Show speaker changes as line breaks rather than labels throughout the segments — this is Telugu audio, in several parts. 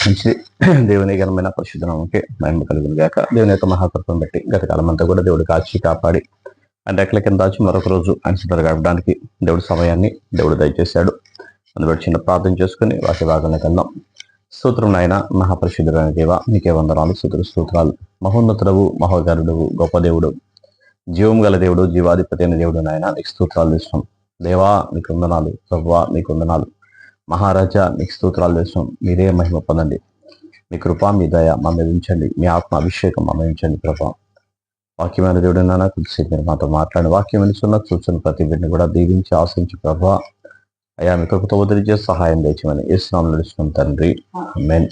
మంచిది. దేవుని ఘనమైన పరిశుద్ధ నామముకే మహిమ కలుగును గాక. దేవుని యొక్క మహాకృపను బట్టి గత కాలం అంతా కూడా దేవుడు కాచి కాపాడి అంటే రెక్కల కింద దాచి మరొక రోజు ఆయన సిద్ధంగా గడపడానికి దేవుడు సమయాన్ని దేవుడు దయచేశాడు. అందుబట్టి చిన్న ప్రార్థన చేసుకుని వాక్య భాగంలోకి వెళ్దాం. స్తోత్రం నాయన, మహాపరిశుద్ధుడైన దేవ, నీకే వందనాలు, స్తోత్రాలు. మహోన్నతుడవు, మహోగరుడవు, గొప్ప దేవుడు, జీవం గల దేవుడు, జీవాధిపతి అయిన దేవుడు నాయన, నీకు స్తోత్రాలు చేస్తాం. దేవా నీకు వందనాలు, ప్రభువా నీకు వందనాలు, మహారాజా నీకు స్తోత్రాలు చేస్తాం. మీరే మహిమ పొందండి. మీ కృప, మీ దయ మా మీద ఉంచండి. మీ ఆత్మ అభిషేకం మా మీద ఉంచండి ప్రభా. వాక్యమైన దేవుడు నాన్న, కొద్దిసేపు మీరు మాతో మాట్లాడి వాక్యం వినిస్తున్న చూస్తున్న ప్రతి బిడ్డని కూడా దీవించి ఆశించి ప్రభా అయ్యా మీ కృపతో వదిలిచే సహాయం తెచ్చమని యేసునామములో నడుచుకున్న తండ్రి, ఆమేన్.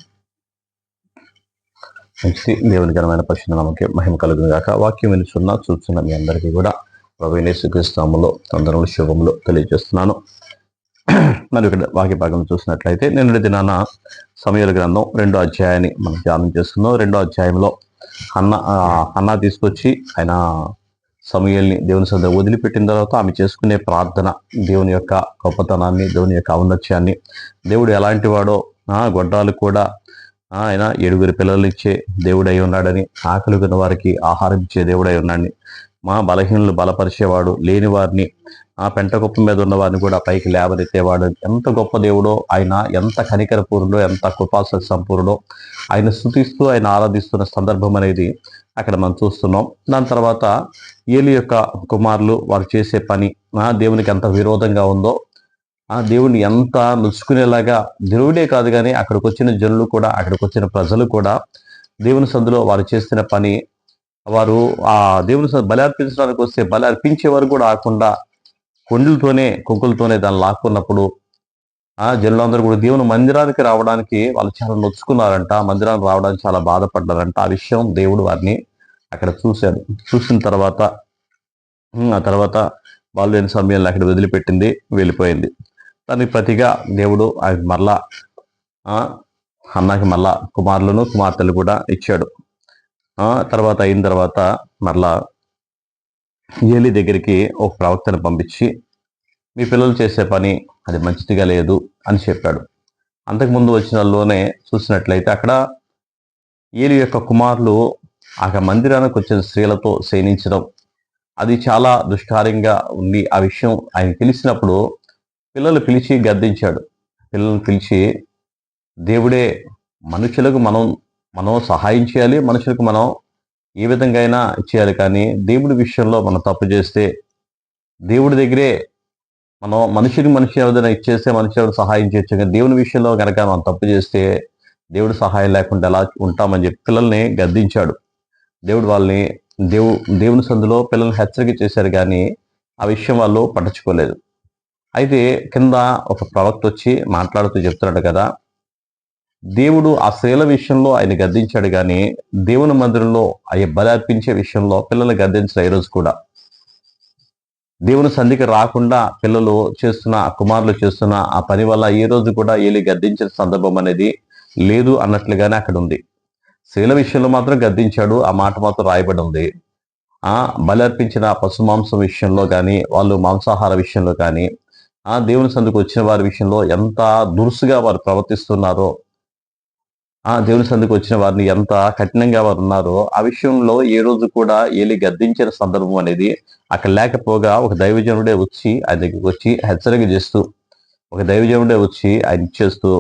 మంచిది. దేవుని ఘనమైన పరిశుద్ధ నామముకే మహిమ కలుగును గాక. వాక్యం వినిస్తున్న చూస్తున్న మీ అందరికీ కూడా ప్రభువైన యేసుక్రీస్తు నామములో వందనములు, శుభములు తెలియజేస్తున్నాను. మరి ఇక్కడ వాక్య భాగం చూసినట్లయితే నిన్నటి దినాన సమూయేలు గ్రంథం 2వ అధ్యాయాన్ని మనం ధ్యానం చేసుకున్నాం. 2వ అధ్యాయంలో హన్నా తీసుకొచ్చి ఆయన సమూయేలుని దేవుని సన్నిధిలో వదిలిపెట్టిన తర్వాత ఆమె చేసుకునే ప్రార్థన, దేవుని యొక్క గొప్పతనాన్ని, దేవుని యొక్క ఔన్నత్యాన్ని, దేవుడు ఎలాంటి వాడో, గొడ్రాలు కూడా ఆయన 7 పిల్లలు ఇచ్చే దేవుడై ఉన్నాడని, ఆకలి ఉన్న వారికి ఆహారం ఇచ్చే దేవుడై ఉన్నాడని, మా బలహీనులు బలపరిచేవాడు, లేని వారిని పెంట కుప్ప మీద ఉన్న వారిని కూడా పైకి లేవనెత్తేవాడు, ఎంత గొప్ప దేవుడో ఆయన, ఎంత కనికరపూరుడో, ఎంత కృపాస సంపూర్ణో ఆయన స్తుతిస్తూ ఆయన ఆరాధిస్తున్న సందర్భం అనేది అక్కడ మనం చూస్తున్నాం. దాని తర్వాత ఏలి యొక్క కుమారులు వారు చేసే పని దేవునికి ఎంత విరోధంగా ఉందో, దేవుని ఎంత నొచ్చుకునేలాగా దేవుడే కాదు కానీ అక్కడికి వచ్చిన జనులు కూడా, అక్కడికి వచ్చిన ప్రజలు కూడా దేవుని సందులో వారు చేస్తున్న పని, వారు ఆ దేవుని బలి అర్పించడానికి వస్తే బలి అర్పించే వారు కూడా ఆకుండా కొండలతోనే కుంకులతోనే దాన్ని లాక్కున్నప్పుడు జనులందరూ కూడా దేవుని మందిరానికి రావడానికి వాళ్ళు చాలా నొచ్చుకున్నారంట, మందిరానికి రావడానికి చాలా బాధపడ్డారంట. ఆ విషయం దేవుడు వారిని అక్కడ చూశాడు. చూసిన తర్వాత ఆ తర్వాత వాళ్ళు లేని సమయంలో అక్కడ వదిలిపెట్టింది, వెళ్ళిపోయింది. దానికి ప్రతిగా దేవుడు ఆయన మరలా హన్నాకి మళ్ళా కుమారులను కుమార్తెలు కూడా ఇచ్చాడు. తర్వాత అయిన తర్వాత మరలా ఏలి దగ్గరికి ఒక ప్రవక్తను పంపించి మీ పిల్లలు చేసే పని అది మంచిదిగా లేదు అని చెప్పాడు. అంతకుముందు వచ్చినలోనే చూసినట్లయితే అక్కడ ఏలి యొక్క కుమారులు ఆ మందిరానికి వచ్చిన స్త్రీలతో శయనించడం అది చాలా దుష్కార్యంగా ఉంది. ఆ విషయం ఆయన తెలిసినప్పుడు పిల్లలు పిలిచి గద్దించాడు. పిల్లలను పిలిచి దేవుడే మనుషులకు మనం సహాయం చేయాలి, మనుషులకు మనం ఏ విధంగా అయినా చేయాలి, కానీ దేవుడి విషయంలో మనం తప్పు చేస్తే దేవుడి దగ్గరే మనం మనిషి ఏదైనా ఇచ్చేస్తే మనిషి ఎవరు సహాయం చేయొచ్చు, కానీ దేవుని విషయంలో కనుక మనం తప్పు చేస్తే దేవుడి సహాయం లేకుండా ఎలా ఉంటామని చెప్పి పిల్లల్ని గద్దించాడు. దేవుడు వాళ్ళని దేవుని సందులో పిల్లల్ని హెచ్చరిక చేశారు, కానీ ఆ విషయం వాళ్ళు పట్టించుకోలేదు. అయితే కింద ఒక ప్రవక్త వచ్చి మాట్లాడుతూ చెప్తున్నాడు కదా, దేవుడు ఆ స్త్రీల విషయంలో ఆయన గద్దించాడు, కానీ దేవుని మందిరంలో అయ్యే బలి అర్పించే విషయంలో పిల్లల్ని గద్దించరు. ఈ రోజు కూడా దేవుని సంధికి రాకుండా పిల్లలు చేస్తున్న, కుమారులు చేస్తున్న ఆ పని వల్ల ఈ రోజు కూడా ఏలి గద్దించిన సందర్భం అనేది లేదు అన్నట్లుగానే అక్కడ ఉంది. స్త్రీల విషయంలో మాత్రం గద్దించాడు, ఆ మాట మాత్రం రాయబడి ఉంది. బలి అర్పించిన పశు మాంసం విషయంలో కానీ, వాళ్ళు మాంసాహార విషయంలో కానీ, దేవుని సందుకు వచ్చిన వారి విషయంలో ఎంత దురుసుగా వారు ప్రవర్తిస్తున్నారో, దేవుని సందుకు వచ్చిన వారిని ఎంత కఠినంగా వారు ఉన్నారో ఆ విషయంలో ఏ రోజు కూడా ఏలి గద్దించిన సందర్భం అనేది అక్కడ లేకపోగా ఒక దైవజనుడే వచ్చి ఆయన దగ్గరికి వచ్చి హెచ్చరిక చేస్తూ, ఒక దైవజనుడే వచ్చి ఆయన ఇచ్చేస్తూ,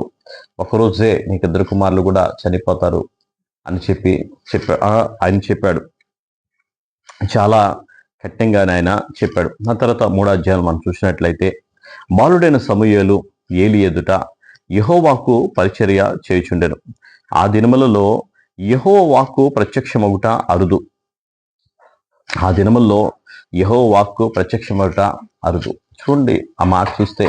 ఒకరోజే నీకు 2 కుమారులు కూడా చనిపోతారు అని ఆయన చెప్పాడు. చాలా కఠినంగానే ఆయన చెప్పాడు. ఆ తర్వాత 3వ అధ్యాయం మనం చూసినట్లయితే బాలుడైన సమూయేలు ఏలి ఎదుట యెహోవాకు పరిచర్య చేయుచుండెను. ఆ దినములలో యెహోవా వాక్కు ప్రత్యక్షమగుట అరుదు. ఆ దినముల్లో యెహోవా వాక్కు ప్రత్యక్షమగుట అరుదు. చూడండి ఆ మాట చూస్తే,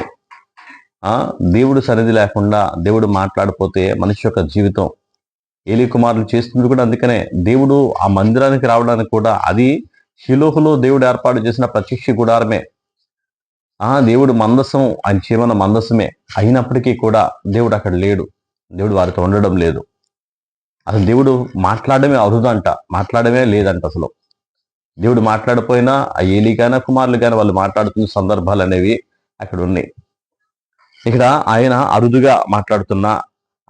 దేవుడు సన్నిధి లేకుండా దేవుడు మాట్లాడిపోతే మనిషి యొక్క జీవితం, ఏలి కుమారులు చేస్తుంది కూడా అందుకనే. దేవుడు ఆ మందిరానికి రావడానికి కూడా అది షిలోహులో దేవుడు ఏర్పాటు చేసిన ప్రత్యక్ష గుడారమే. దేవుడు మందసం, ఆయన జీవన మందసమే అయినప్పటికీ కూడా దేవుడు అక్కడ లేడు, దేవుడు వారితో ఉండడం లేదు. అసలు దేవుడు మాట్లాడమే అరుదంట, మాట్లాడమే లేదంట. అసలు దేవుడు మాట్లాడిపోయినా ఆ ఏలి కానీ కుమారులు కానీ వాళ్ళు మాట్లాడుతున్న సందర్భాలు అనేవి అక్కడ ఉన్నాయి. ఇక్కడ ఆయన అరుదుగా మాట్లాడుతున్న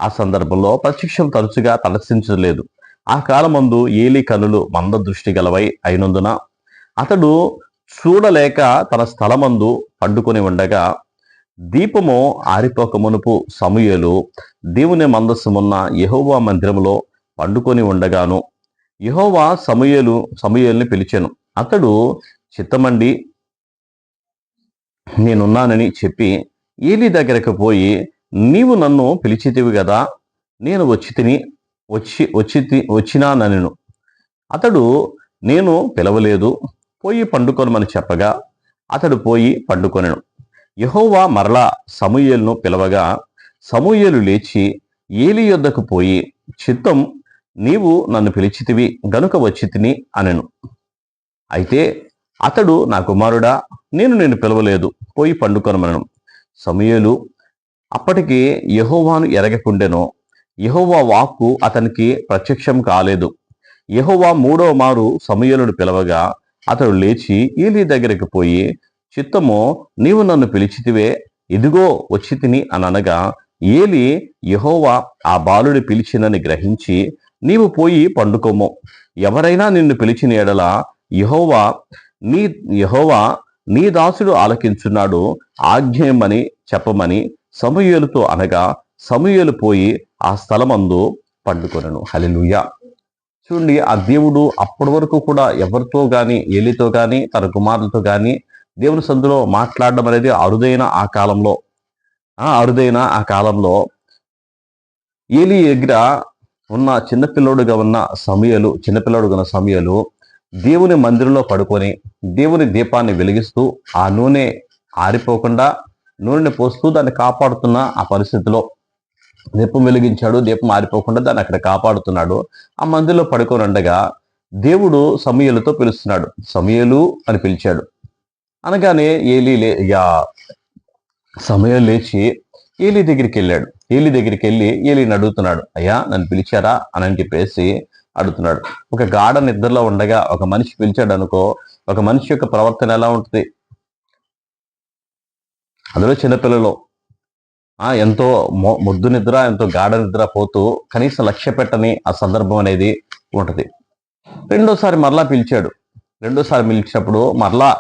ఆ సందర్భంలో ప్రత్యక్షం తరచుగా తలసించలేదు. ఆ కాలమందు ఏలీ కనులు మంద దృష్టి గలవై అయినందున అతడు చూడలేక తన స్థలమందు పండుకొని ఉండగా, దీపము ఆరిపోక మునుపు సమూయేలు దేవుని మందస్సుమున్న యెహోవా మందిరములో పండుకొని ఉండగాను యెహోవా సమూయేలుని పిలిచెను. అతడు చిత్తమండి నేనున్నానని చెప్పి ఏలీ దగ్గరకు పోయి, నీవు నన్ను పిలిచితివి గదా, నేను వచ్చినానెను. అతడు, నేను పిలవలేదు, పోయి పండుకొనమని చెప్పగా అతడు పోయి పండుకొనెను. యెహోవా మరలా సమూయేలును పిలవగా సమూయేలు లేచి ఏలీ యొద్దకు పోయి, చిత్తం, నీవు నన్ను పిలిచితివి గనుక వచ్చితిని అనెను. అయితే అతడు, నా కుమారుడా, నేను నిన్ను పిలవలేదు, పోయి పండుకొనమనెను. సమూయేలు అప్పటికి యెహోవాను ఎరగకుండెను. యెహోవా వాక్కు అతనికి ప్రత్యక్షం కాలేదు. యెహోవా మూడవ మారు సమూయేలును పిలవగా అతడు లేచి ఏలీ దగ్గరికి పోయి, చిత్తము, నీవు నన్ను పిలిచితివే, ఇదిగో వచ్చితిని అనగా ఏలీ యెహోవా ఆ బాలుడి పిలిచినని గ్రహించి, నీవు పోయి పండుకోము, ఎవరైనా నిన్ను పిలిచిన ఎడల యెహోవా నీ దాసుడు ఆలకించున్నాడు, ఆజ్ఞేయమని చెప్పమని సమూయేలుతో అనగా సమూయేలు పోయి ఆ స్థలమందు పండుకొనెను. హల్లెలూయా. చూడండి, ఆ దేవుడు అప్పటి వరకు కూడా ఎవరితో గాని, ఏలీతో గాని, తన కుమారులతో గాని దేవుని సందులో మాట్లాడడం అనేది అరుదైన ఆ కాలంలో ఏలీ దగ్గర ఉన్న చిన్నపిల్లోడుగా ఉన్న సమూయేలు దేవుని మందిరంలో పడుకొని దేవుని దీపాన్ని వెలిగిస్తూ ఆ నూనె ఆరిపోకుండా నూనెని పోస్తూ దాన్ని కాపాడుతున్న ఆ పరిస్థితిలో దీపం వెలిగించాడు, దీపం ఆరిపోకుండా దాన్ని అక్కడ కాపాడుతున్నాడు. ఆ మందిరంలో పడుకొని ఉండగా దేవుడు సమూయేలుతో పిలుస్తున్నాడు. సమూయేలు అని పిలిచాడు. అనగానే సమూయేలు లేచి ఏలీ దగ్గరికి వెళ్ళాడు. ఏలీ దగ్గరికి వెళ్ళి ఏలీని అడుగుతున్నాడు, అయ్యా నన్ను పిలిచారా అని చెప్పేసి అడుగుతున్నాడు. ఒక గాఢ నిద్రలో ఉండగా ఒక మనిషి పిలిచాడు అనుకో, ఒక మనిషి యొక్క ప్రవర్తన ఎలా ఉంటుంది? అందులో చిన్నపిల్లలు ఎంతో ముద్దు నిద్ర, ఎంతో గాఢ నిద్ర పోతూ కనీసం లక్ష్య పెట్టని ఆ సందర్భం అనేది ఉంటది. రెండోసారి మరలా పిలిచాడు. రెండోసారి పిలిచినప్పుడు మరలా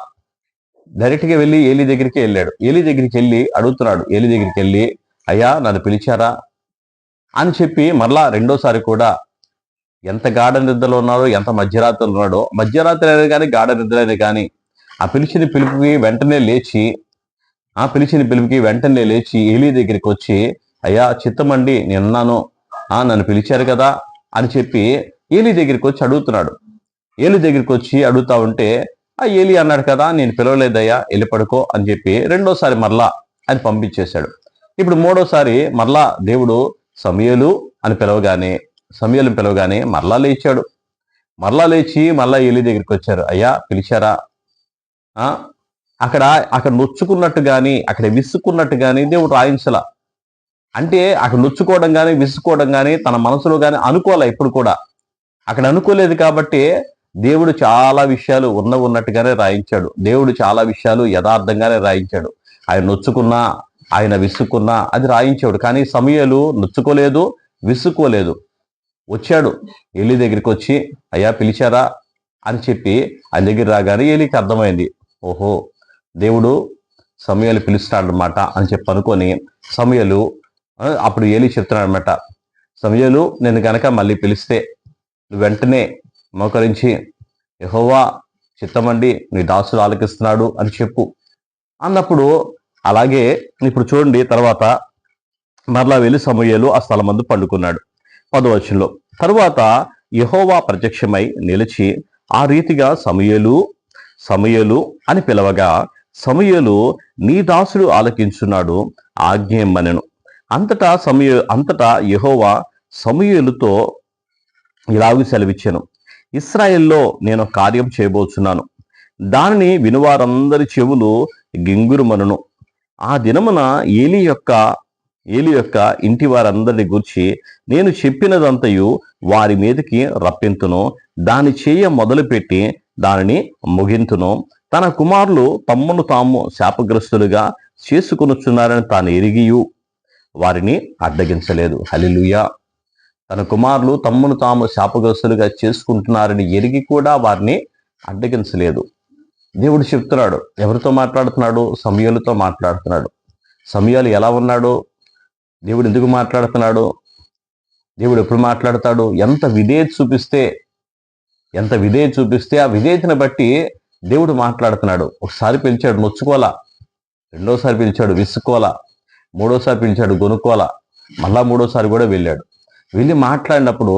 డైరెక్ట్గా వెళ్ళి ఏలీ దగ్గరికి వెళ్ళాడు. ఏలీ దగ్గరికి వెళ్ళి అడుగుతున్నాడు. ఏలీ దగ్గరికి వెళ్ళి, అయ్యా నన్ను పిలిచారా అని చెప్పి మరలా రెండోసారి కూడా ఎంత గాఢ నిద్రలో ఉన్నాడో, ఎంత మధ్యరాత్రిలో ఉన్నాడో, మధ్యరాత్రి అనేది కానీ గాఢ నిద్ర అనేది కానీ ఆ పిలిచిన పిలుపుకి వెంటనే లేచి ఏలీ దగ్గరికి వచ్చి, అయ్యా చిత్తమండి నేనున్నాను, నన్ను పిలిచారు కదా అని చెప్పి ఏలీ దగ్గరికి వచ్చి అడుగుతున్నాడు. ఏలీ దగ్గరికి వచ్చి అడుగుతా ఉంటే ఏలీ అన్నాడు కదా, నేను పిలవలేదయ్యా, వెళ్ళి పడుకో అని చెప్పి రెండోసారి మరలా అని పంపించేశాడు. ఇప్పుడు మూడోసారి మరలా దేవుడు సమూయేలుని పిలవగానే మరలా లేచాడు. మరలా లేచి మరలా ఏలీ దగ్గరికి వచ్చారు. అయ్యా పిలిచారా? అక్కడ నొచ్చుకున్నట్టు కానీ, అక్కడ విసుక్కున్నట్టు కానీ దేవుడు రాయించలా. అంటే అక్కడ నొచ్చుకోవడం కానీ, విసుక్కోవడం కానీ తన మనసులో కానీ అనుకోలే. ఎప్పుడు కూడా అక్కడ అనుకోలేదు. కాబట్టి దేవుడు చాలా విషయాలు ఉన్నట్టుగానే రాయించాడు. దేవుడు చాలా విషయాలు యథార్థంగానే రాయించాడు. ఆయన నొచ్చుకున్నా, ఆయన విసుక్కున్నా అది రాయించాడు. కానీ సమూయేలు నొచ్చుకోలేదు, విసుక్కోలేదు. వచ్చాడు ఏలీ దగ్గరికి వచ్చి, అయ్యా పిలిచారా అని చెప్పి ఆయన దగ్గర రాగానే ఏలీకి అర్థమైంది, ఓహో దేవుడు సమూయేలు పిలుస్తాడనమాట అని చెప్పి అనుకొని సమూయేలు అప్పుడు ఏలీ చెప్తున్నాడు అనమాట, సమూయేలు నేను కనుక మళ్ళీ పిలిస్తే నువ్వు వెంటనే మోకరించి యెహోవా చిత్తమండి నీ దాసుడు ఆలకిస్తున్నాడు అని చెప్పు అన్నప్పుడు, అలాగే ఇప్పుడు చూడండి తర్వాత మరలా వెళ్ళి సమూయేలు ఆ స్థలమందు పండుకున్నాడు. 10వ వచనంలో, తరువాత యెహోవా ప్రత్యక్షమై నిలిచి ఆ రీతిగా సమూయేలు అని పిలవగా సమూయేలు నీ దాసుడు ఆలకించున్నాడు, ఆజ్ఞేయమనెను. అంతటా యెహోవా సమూయేలుతో ఇలాగూ సెలవిచ్చెను, ఇశ్రాయేల్లో నేను కార్యం చేయబోచున్నాను, దానిని వినువారందరి చెవులు గింగురుమనును. ఆ దినమున ఏలీ యొక్క ఇంటి వారందరిని గూర్చి నేను చెప్పినదంతయు వారి మీదకి రప్పింతును, దాని చేయ మొదలుపెట్టి దానిని ముగింతును. తన కుమారులు తమ్మును తాము శాపగ్రస్తులుగా చేసుకొనుచున్నారని తాను ఎరిగియు వారిని అడ్డగించలేదు. హల్లెలూయా. తన కుమారులు తమ్మును తాము శాపగ్రస్తులుగా చేసుకుంటున్నారని ఎరిగి కూడా వారిని అడ్డగించలేదు. దేవుడు చెప్తున్నాడు. ఎవరితో మాట్లాడుతున్నాడు? సమూయేలుతో మాట్లాడుతున్నాడు. సమూయేలు ఎలా ఉన్నాడు? దేవుడు ఎందుకు మాట్లాడుతున్నాడు? దేవుడు ఎప్పుడు మాట్లాడతాడు? ఎంత విధేయత చూపిస్తే ఆ విధేయతను బట్టి దేవుడు మాట్లాడుతున్నాడు. ఒకసారి పిలిచాడు, నొచ్చుకోలా. రెండోసారి పిలిచాడు, విసుక్కోలా. మూడోసారి పిలిచాడు, గొనుక్కోలా. మళ్ళా మూడోసారి కూడా వెళ్ళాడు. వెళ్ళి మాట్లాడినప్పుడు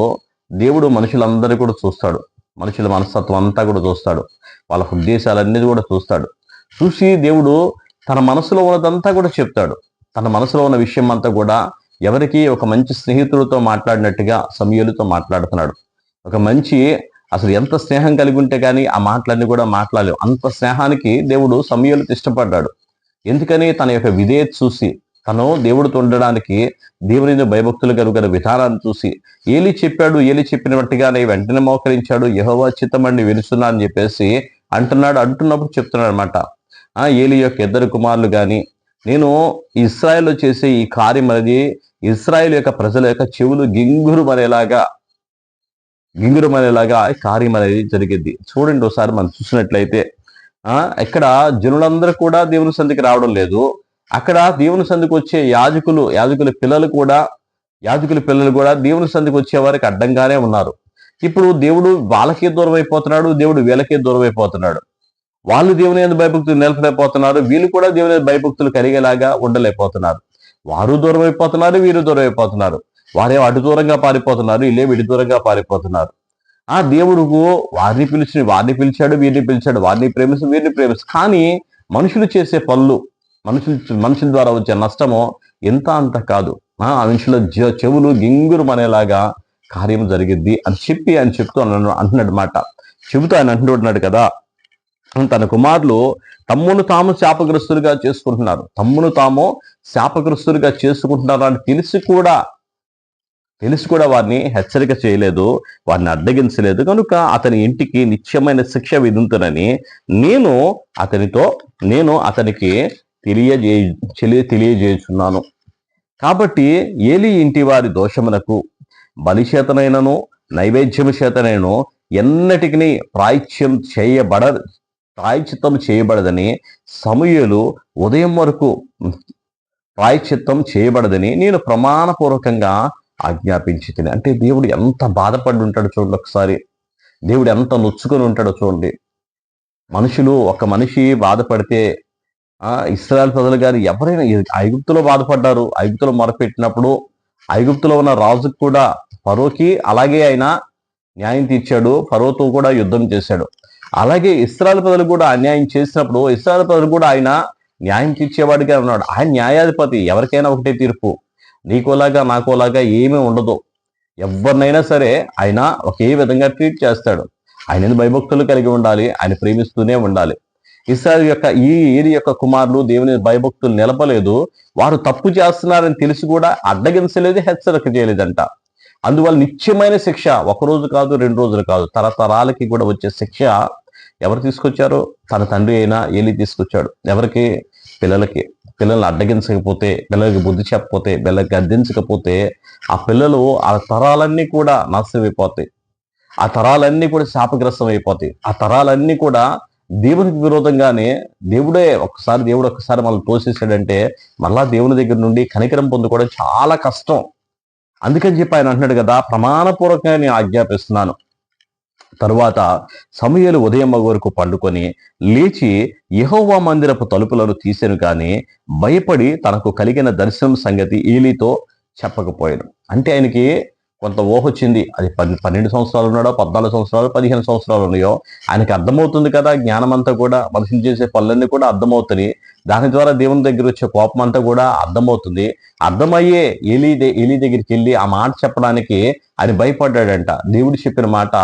దేవుడు మనుషులందరూ కూడా చూస్తాడు. మనుషుల మనస్తత్వం అంతా కూడా చూస్తాడు. వాళ్ళ ఉద్దేశాలన్నీ కూడా చూస్తాడు. చూసి దేవుడు తన మనసులో ఉన్నదంతా కూడా చెప్తాడు. తన మనసులో ఉన్న విషయం అంతా కూడా ఎవరికి ఒక మంచి స్నేహితుడితో మాట్లాడినట్టుగా సమూయేలుతో మాట్లాడుతున్నాడు. ఒక మంచి అసలు ఎంత స్నేహం కలిగి ఉంటే కానీ ఆ మాటలన్నీ కూడా మాట్లాడలేవు. అంత స్నేహానికి దేవుడు సమూయేలుతో ఇష్టపడ్డాడు. ఎందుకని? తన యొక్క విధేయత చూసి, తను దేవుడితో ఉండడానికి దేవుని భయభక్తులు కలుగున విధానాన్ని చూసి, ఏలి చెప్పినట్టుగానే వెంటనే మోకరించాడు. యెహోవా చిత్తమండి వినుచున్నా అని చెప్పేసి అంటున్నప్పుడు చెప్తున్నాడు అనమాట. ఏలి యొక్క ఇద్దరు కుమారులు కానీ, నేను ఇశ్రాయేల్లో చేసే ఈ కార్యం అనేది ఇశ్రాయేల్ యొక్క ప్రజల యొక్క చెవులు గింగురుమనేలాగా కార్యం అనేది జరిగింది. చూడండి ఒకసారి మనం చూసినట్లయితే ఇక్కడ జనులందరూ కూడా దేవుని సంధికి రావడం లేదు. అక్కడ దేవుని సంధికి వచ్చే యాజకుల పిల్లలు కూడా దేవుని సంధికి వచ్చే వారికి అడ్డంగానే ఉన్నారు. ఇప్పుడు దేవుడు వాళ్ళకే దూరం అయిపోతున్నాడు, దేవుడు వీళ్ళకే దూరం అయిపోతున్నాడు. వాళ్ళు దేవుని యందు భయభక్తులు నిలపలేకపోతున్నారు, వీళ్ళు కూడా దేవుని భయభక్తులు కలిగేలాగా ఉండలేకపోతున్నారు. వారు దూరం అయిపోతున్నారు, వీరు దూరం అయిపోతున్నారు. వారే అటు దూరంగా పారిపోతున్నారు, వీళ్ళే విడి దూరంగా పారిపోతున్నారు. దేవుడు వారిని పిలిచాడు, వీరిని పిలిచాడు, వారిని ప్రేమిస్తూ వీరిని ప్రేమిస్తూ. కానీ మనుషులు చేసే పనులు, మనుషుల ద్వారా వచ్చే నష్టము ఎంత అంత కాదు. ఆ మనుషుల చెవులు గింగురుమనేలాగా కార్యం జరిగిద్ది అని ఆయన చెప్తూ అంటున్నాడు మాట. చెబుతూ ఆయన అంటున్నాడు కదా, తన కుమారులు తమ్మును తాము శాపగ్రస్తులుగా చేసుకుంటున్నారు అని తెలిసి కూడా వారిని హెచ్చరిక చేయలేదు, వారిని అడ్డగించలేదు. కనుక అతని ఇంటికి నిత్యమైన శిక్ష విధింతునని నేను అతనికి తెలియజేయుచున్నాను. కాబట్టి ఏలి ఇంటి వారి దోషమునకు బలిచేతనైనను నైవేద్యము చేతనైనను ఎన్నటికి ప్రాయశ్చిత్తం చేయబడదని సమూయేలు ఉదయం వరకు ప్రాయశ్చిత్తం చేయబడదని నేను ప్రమాణపూర్వకంగా ఆజ్ఞాపించి తిని. అంటే దేవుడు ఎంత బాధపడి ఉంటాడో చూడండి ఒకసారి. దేవుడు ఎంత నొచ్చుకొని ఉంటాడో చూడండి. ఒక మనిషి బాధపడితే ఇశ్రాయేలు ప్రజలు గారు ఎవరైనా ఐగుప్తులో బాధపడ్డారు. ఐగుప్తులో మొరపెట్టినప్పుడు ఐగుప్తులో ఉన్న రాజుకు కూడా, ఫరోకి అలాగే ఆయన న్యాయం తీర్చాడు, ఫరోతో కూడా యుద్ధం చేశాడు. అలాగే ఇశ్రాయేలు ప్రజలు కూడా అన్యాయం చేసినప్పుడు ఇశ్రాయేలు ప్రజలు కూడా ఆయన న్యాయం తీర్చేవాడిగా ఉన్నాడు. ఆయన న్యాయాధిపతి. ఎవరికైనా ఒకటే తీర్పు, నీకోలాగా నాకోలాగా ఏమీ ఉండదు. ఎవరినైనా సరే ఆయన ఒకే విధంగా ట్రీట్ చేస్తాడు. ఆయన భయభక్తులు కలిగి ఉండాలి, ఆయన ప్రేమిస్తూనే ఉండాలి. ఇశ్రాయేలు యొక్క ఏలి యొక్క కుమారులు దేవుని భయభక్తులు నిలపలేదు. వారు తప్పు చేస్తున్నారని తెలిసి కూడా అడ్డగించలేదు, హెచ్చరిక చేయలేదంట. అందువల్ల నిత్యమైన శిక్ష, ఒకరోజు కాదు, 2 రోజులు కాదు, తరతరాలకి కూడా వచ్చే శిక్ష ఎవరు తీసుకొచ్చారు? తన తండ్రి అయినా ఏలి తీసుకొచ్చాడు. ఎవరికి? పిల్లల్ని అడ్డగించకపోతే, పిల్లలకి బుద్ధి చెప్పకపోతే, పిల్లలకి గద్దించకపోతే ఆ పిల్లలు ఆ తరాలన్నీ కూడా నాశనమైపోతాయి. ఆ తరాలన్నీ కూడా శాపగ్రస్తం అయిపోతాయి. ఆ తరాలన్నీ కూడా దేవునికి విరోధంగానే దేవుడు ఒక్కసారి మనల్ని పోషిస్తాడంటే మళ్ళా దేవుని దగ్గర నుండి కనికరం పొందుకోవడం చాలా కష్టం. అందుకని చెప్పి ఆయన అంటున్నాడు కదా, ప్రమాణపూర్వకంగా నేను ఆజ్ఞాపిస్తున్నాను. తరువాత సమూయేలు ఉదయం వరకు పండుకొని లేచి యెహోవా మందిరపు తలుపులను తీసెను, కానీ భయపడి తనకు కలిగిన దర్శనం సంగతి ఏలీతో చెప్పకపోయాడు. అంటే ఆయనకి కొంత ఊహ వచ్చింది. అది 12 సంవత్సరాలు ఉన్నాడో, 14 సంవత్సరాలు, 15 సంవత్సరాలు ఉన్నాయో ఆయనకి అర్థమవుతుంది కదా. జ్ఞానం అంతా కూడా, మనుషులు చేసే పనులన్నీ కూడా అర్థమవుతుంది. దాని ద్వారా దేవుని దగ్గర వచ్చే కోపం అంతా కూడా అర్థమవుతుంది. అర్థమయ్యే ఏలీ దగ్గరికి వెళ్ళి ఆ మాట చెప్పడానికి ఆయన భయపడ్డాడంట. దేవుడు చెప్పిన మాట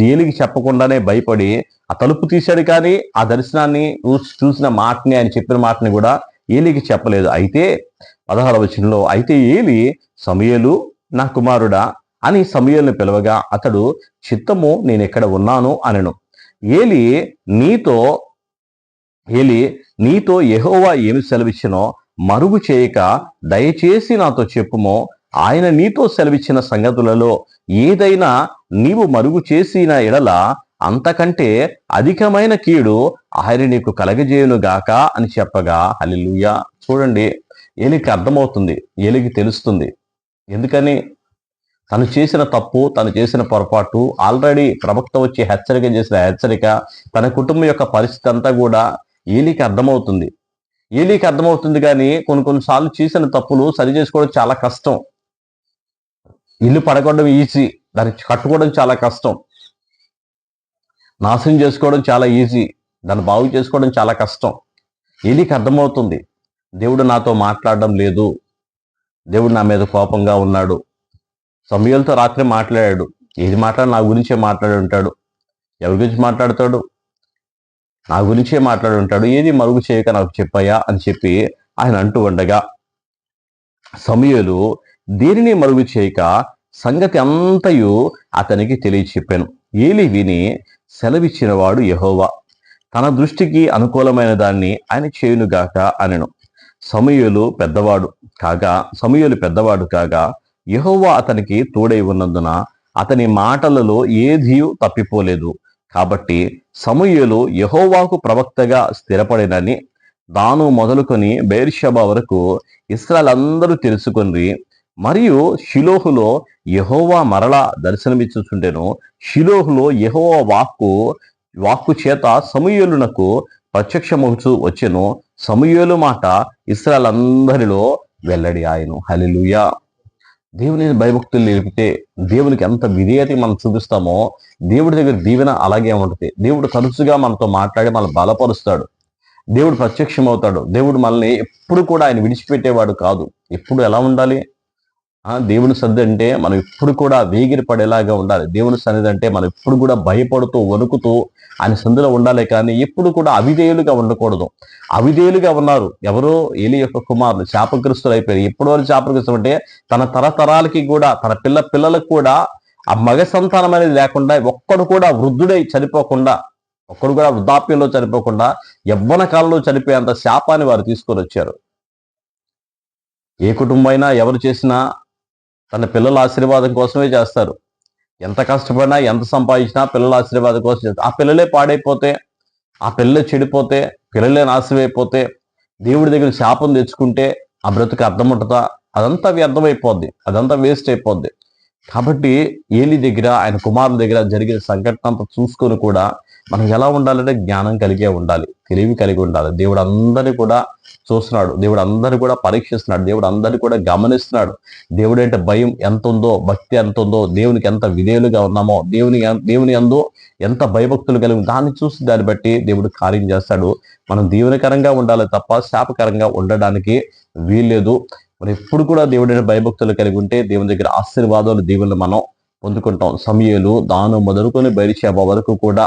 ఏలికి చెప్పకుండానే భయపడి ఆ తలుపు తీశాడు, కానీ ఆ దర్శనాన్ని చూసిన మాటని, ఆయన చెప్పిన మాటని కూడా ఏలికి చెప్పలేదు. అయితే 16వ వచనంలో, అయితే ఏలి సమూయేలు నా కుమారుడా అని సమూయేలును పిలవగా అతడు చిత్తము నేను ఎక్కడ ఉన్నాను అనెను. ఏలి నీతో యెహోవా ఏమి సెలవిచ్చినో మరుగు చేయక దయచేసి నాతో చెప్పుమో. ఆయన నీతో సెలవిచ్చిన సంగతులలో ఏదైనా నీవు మరుగు చేసిన ఎడల అంతకంటే అధికమైన కీడు ఆయన నీకు కలగజేయును గాక అని చెప్పగా, హల్లెలూయా. చూడండి, ఏలికి అర్థమవుతుంది, ఏలికి తెలుస్తుంది. ఎందుకని? తను చేసిన తప్పు, తను చేసిన పొరపాటు, ఆల్రెడీ ప్రవక్త వచ్చి హెచ్చరిక చేసిన హెచ్చరిక, తన కుటుంబం యొక్క పరిస్థితి అంతా కూడా ఏలికి అర్థమవుతుంది. ఏలికి అర్థమవుతుంది కానీ కొన్నిసార్లు చేసిన తప్పులు సరి చేసుకోవడం చాలా కష్టం. ఇల్లు పడగొట్టడం ఈజీ, దాన్ని కట్టుకోవడం చాలా కష్టం. నాశనం చేసుకోవడం చాలా ఈజీ, దాన్ని బాగు చేసుకోవడం చాలా కష్టం. ఏలికి అర్థమవుతుంది, దేవుడు నాతో మాట్లాడడం లేదు, దేవుడు నా మీద కోపంగా ఉన్నాడు. సమూయేలుతో రాత్రి మాట్లాడాడు. ఏది మాట్లాడు? నా గురించే మాట్లాడి ఉంటాడు. ఎవరి గురించి మాట్లాడతాడు? నా గురించే మాట్లాడి ఉంటాడు. ఏది మరుగు చేయక నాకు చెప్పయ్యా అని చెప్పి ఆయన అంటూ ఉండగా, సమూయేలు దేనిని మరుగు చేయక సంగతి అంతయు అతనికి తెలియచెప్పాను. ఏలి విని సెలవిచ్చిన వాడు యెహోవా, తన దృష్టికి అనుకూలమైన దాన్ని ఆయన చేయునుగాక అనెను. సమూయేలు పెద్దవాడు కాగా యెహోవా అతనికి తోడై ఉన్నందున అతని మాటలలో ఏదియూ తప్పిపోలేదు. కాబట్టి సమూయేలు యెహోవాకు ప్రవక్తగా స్థిరపడినని దాను మొదలుకొని బెయేర్షెబా వరకు ఇశ్రాయేలు అందరూ తెలుసుకొని, మరియు షిలోహులో యెహోవా మరలా దర్శనమిచ్చుచుండెను. షిలోహులో యెహోవా వాక్కు చేత సమూయేలునకు ప్రత్యక్షమవుచు వచ్చెను. సమూయేలు మాట ఇశ్రాయేలు అందరిలో వెల్లడి ఆయను. హల్లెలూయా. దేవుని భయభక్తులు నిలిపితే, దేవునికి ఎంత విధేయత మనం చూపిస్తామో దేవుడి దగ్గర దీవెన అలాగే ఉంటుంది. దేవుడు తరచుగా మనతో మాట్లాడి మనల్ని బలపరుస్తాడు. దేవుడు ప్రత్యక్షమవుతాడు. దేవుడు మనల్ని ఎప్పుడు కూడా ఆయన విడిచిపెట్టేవాడు కాదు. ఎప్పుడు ఎలా ఉండాలి? దేవుని సన్నిధి అంటే మనం ఎప్పుడు కూడా వేగిరి పడేలాగా ఉండాలి. దేవుని సన్నిధి అంటే మనం ఎప్పుడు కూడా భయపడుతూ వణుకుతూ ఆయన సన్నిధిలో ఉండాలి, కానీ ఎప్పుడు కూడా అవిధేయులుగా ఉండకూడదు. అవిధేయులుగా ఉన్నారు ఎవరో? ఏలి యొక్క కుమారులు శాపగ్రస్తులు అయిపోయారు. ఎప్పుడు వారు శాపగ్రస్తులు అంటే తన తరతరాలకి కూడా, తన పిల్లలకు కూడా ఆ మగ సంతానం అనేది లేకుండా, ఒక్కడు కూడా వృద్ధుడై చనిపోకుండా, ఒక్కడు కూడా వృద్ధాప్యంలో చనిపోకుండా, యవ్వన కాలంలో చనిపోయేంత శాపాన్ని వారు తీసుకొని వచ్చారు. ఏ కుటుంబం అయినా ఎవరు చేసినా తన పిల్లల ఆశీర్వాదం కోసమే చేస్తారు. ఎంత కష్టపడినా, ఎంత సంపాదించినా పిల్లల ఆశీర్వాదం కోసం చేస్తారు. ఆ పిల్లలే పాడైపోతే, ఆ పిల్లలే చెడిపోతే, పిల్లలే నాశనం అయిపోతే, దేవుడి దగ్గర శాపం తెచ్చుకుంటే ఆ బ్రతుకు అర్థం ఉంటుందా? అదంతా వ్యర్థమైపోద్ది, అదంతా వేస్ట్ అయిపోద్ది. కాబట్టి ఏలి దగ్గర, ఆయన కుమారుల దగ్గర జరిగిన సంఘటన అంతా చూసుకొని కూడా మనం ఎలా ఉండాలంటే జ్ఞానం కలిగే ఉండాలి, తెలివి కలిగి ఉండాలి. దేవుడు అందరినీ కూడా చూస్తున్నాడు, దేవుడు అందరినీ కూడా పరీక్షిస్తున్నాడు, దేవుడు అందరినీ కూడా గమనిస్తున్నాడు. దేవుడు అంటే భయం ఎంత ఉందో, భక్తి ఎంత ఉందో, దేవునికి ఎంత విధేయులుగా ఉన్నామో, దేవుని యందు ఎంత భయభక్తులు కలిగి, దాన్ని చూసి దాన్ని బట్టి దేవుడు కార్యం చేస్తాడు. మనం దీవెనకరంగా ఉండాలి తప్ప శాపకరంగా ఉండడానికి వీల్లేదు. మరి ఎప్పుడు కూడా దేవుడైన భయభక్తులు కలిగి ఉంటే దేవుని దగ్గర ఆశీర్వాదాలు, దీవెనలు మనం పొందుకుంటాం. సమూయేలు దాను మొదలుకొని బెయేర్షెబా వరకు కూడా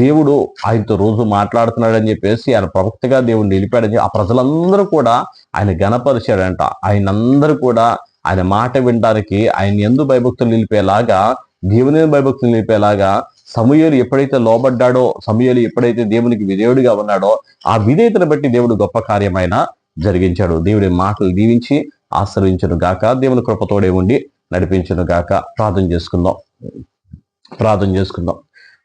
దేవుడు ఆయనతో రోజు మాట్లాడుతున్నాడని చెప్పేసి ఆయన ప్రవక్తగా దేవుడు నిలిపాడని ఆ ప్రజలందరూ కూడా ఆయన ఘనపరిచాడంట. ఆయనందరూ కూడా ఆయన మాట వినడానికి, ఆయన యందు భయభక్తులు నిలిపేలాగా, దేవుని భయభక్తులు నిలిపేలాగా సమూయేలు ఎప్పుడైతే లోబడ్డాడో, సమూయేలు ఎప్పుడైతే దేవునికి విధేయుడిగా ఉన్నాడో, ఆ విధేయతను బట్టి దేవుడు గొప్ప కార్యమైన జరిగించాడు. దేవుడి మాటలు దీవించి ఆశ్రయించును గాక. దేవుని కృపతోడే ఉండి నడిపించును గాక. ప్రార్థన చేసుకుందాం.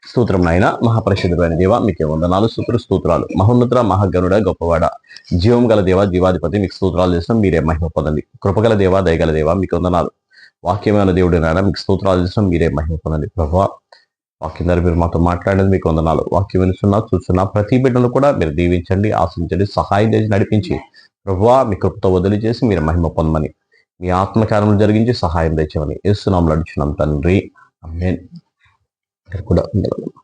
స్తోత్రం నాయన, మహాపరిశుద్ధమైన దేవ, మీకే వందనాలు, స్తోత్రాలు. మహోన్నత, మహాగణుడ, గొప్పవాడ, జీవం గల దేవ, జీవాధిపతి, మీకు స్తోత్రాలు చేస్తున్నాం. మీరే మహిమ పొందండి. కృపగల దేవ, దయగల దేవ, మీకు వందనాలు. వాక్యమైన దేవుడు నాయన, మీకు స్తోత్రాలు చేస్తున్నాం. మీరే మహిమ పొందండి. ప్రభువా, వాక్యం ద్వారా మీరు మాతో మాట్లాడేది మీకు వందనాలు. వాక్యం వినుస్తున్నా, చూస్తున్నా ప్రతి బిడ్డను కూడా మీరు దీవించండి, ఆశించండి, సహాయం చేసి నడిపించి, ప్రభువా మీ కృపతో వదిలి చేసి మీరు మహిమ పొందమని, మీ ఆత్మకార్యములు జరిగించి సహాయం తెచ్చమని యేసు నామములో అడుగుచున్నాం తండ్రి. ఆమేన్. కూడా ఉండగలము.